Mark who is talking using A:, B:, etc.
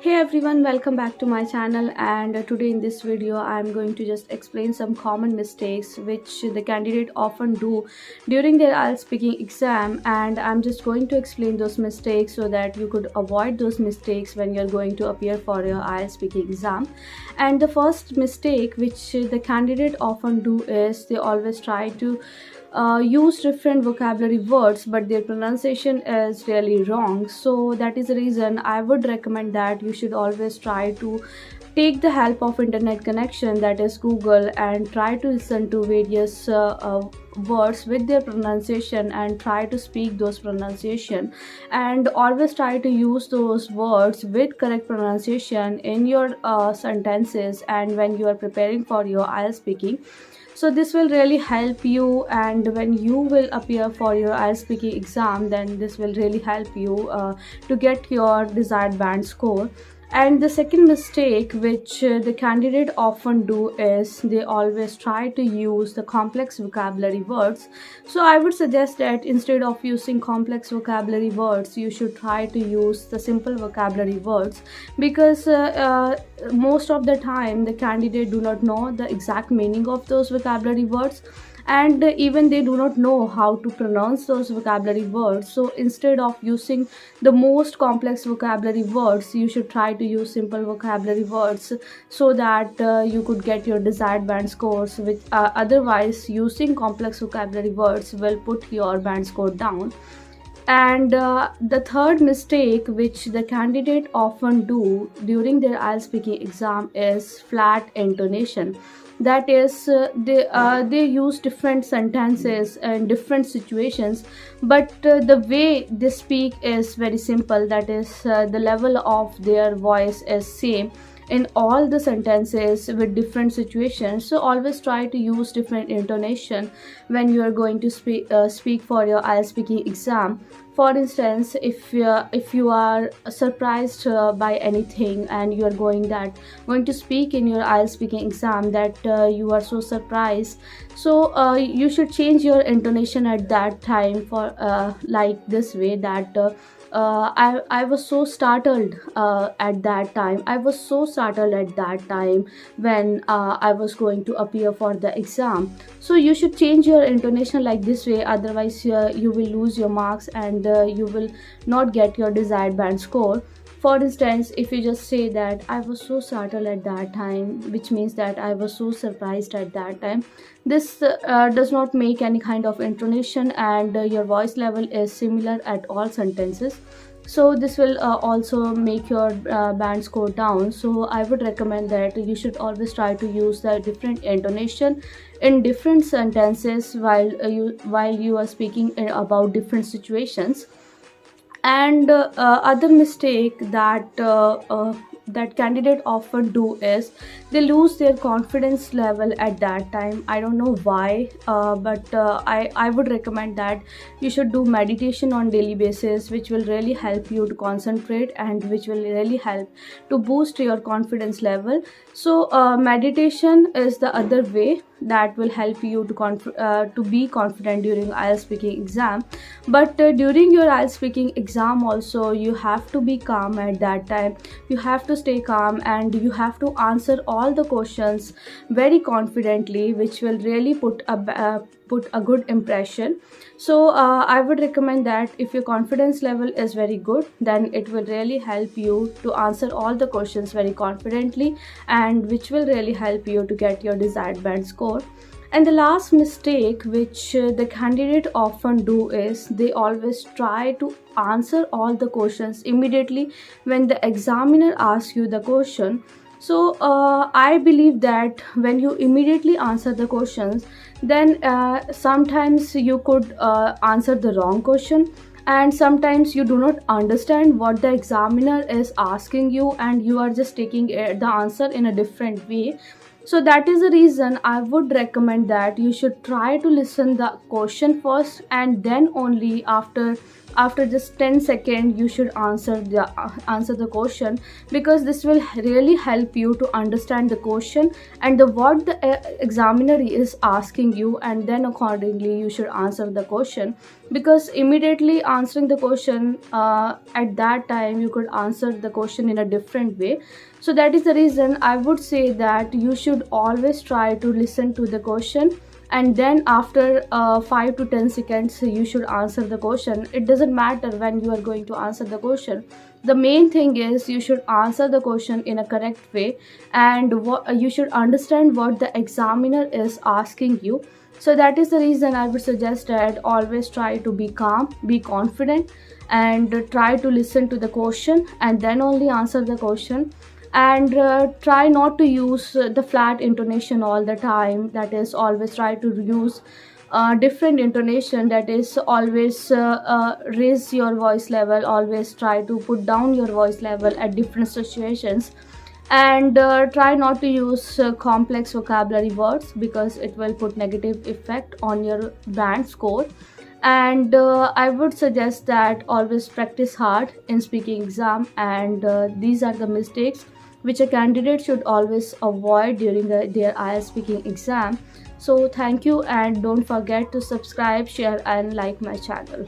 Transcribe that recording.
A: Hey everyone, welcome back to my channel. And today in this video I'm going to just explain some common mistakes which the candidate often do during their IELTS speaking exam, and I'm just going to explain those mistakes so that you could avoid those mistakes when you're going to appear for your IELTS speaking exam. And the first mistake which the candidate often do is they always try to use different vocabulary words, but their pronunciation is really wrong. So that is the reason I would recommend that you should always try to take the help of internet connection, that is Google, and try to listen to various words with their pronunciation and try to speak those pronunciation, and always try to use those words with correct pronunciation in your sentences and when you are preparing for your IELTS speaking. So this will really help you, and when you will appear for your IELTS speaking exam, then this will really help you to get your desired band score. And the second mistake which the candidate often do is they always try to use the complex vocabulary words. So I would suggest that instead of using complex vocabulary words, you should try to use the simple vocabulary words, because most of the time the candidate do not know the exact meaning of those vocabulary words, and even they do not know how to pronounce those vocabulary words. So instead of using the most complex vocabulary words, you should try to use simple vocabulary words so that you could get your desired band scores, which otherwise using complex vocabulary words will put your band score down. And the third mistake which the candidate often do during their IELTS speaking exam is flat intonation. That is, they use different sentences and different situations, but the way they speak is very simple. That is, the level of their voice is same in all the sentences with different situations. So always try to use different intonation when you are going to speak for your IELTS speaking exam. For instance, if you are surprised by anything and you are going to speak in your IELTS speaking exam, that you are so surprised, so you should change your intonation at that time for like this way, that I was so startled at that time. I was so startled at that time when I was going to appear for the exam. So you should change your intonation like this way, otherwise you will lose your marks and you will not get your desired band score. For instance, if you just say that I was so startled at that time, which means that I was so surprised at that time, this does not make any kind of intonation, and your voice level is similar at all sentences. So this will also make your band score down. So I would recommend that you should always try to use the different intonation in different sentences while you are speaking about different situations. And other mistake that candidate often do is they lose their confidence level at that time. I don't know why, but I would recommend that you should do meditation on daily basis, which will really help you to concentrate and which will really help to boost your confidence level. So meditation is the other way that will help you to be confident during IELTS speaking exam. But during your IELTS speaking exam also, you have to be calm at that time. You have to stay calm and you have to answer all the questions very confidently, which will really put a good impression. So I would recommend that if your confidence level is very good, then it will really help you to answer all the questions very confidently, and which will really help you to get your desired band score. And the last mistake which the candidate often do is they always try to answer all the questions immediately when the examiner asks you the question. So I believe that when you immediately answer the questions, then sometimes you could answer the wrong question, and sometimes you do not understand what the examiner is asking you and you are just taking the answer in a different way. So that is the reason I would recommend that you should try to listen the question first, and then only after after just 10 seconds you should answer the question, because this will really help you to understand the question and what the examiner is asking you, and then accordingly you should answer the question. Because immediately answering the question, at that time you could answer the question in a different way. So that is the reason I would say that you should always try to listen to the question, and then after 5 to 10 seconds you should answer the question. It doesn't matter when you are going to answer the question. The main thing is you should answer the question in a correct way, and you should understand what the examiner is asking you. So that is the reason I would suggest that always try to be calm, be confident, and try to listen to the question and then only answer the question. And try not to use the flat intonation all the time. That is, always try to use different intonation. That is, always raise your voice level, always try to put down your voice level at different situations. And try not to use complex vocabulary words, because it will put negative effect on your band score. And I would suggest that always practice hard in speaking exam, and these are the mistakes which a candidate should always avoid during their IELTS speaking exam. So thank you, and don't forget to subscribe, share and like my channel.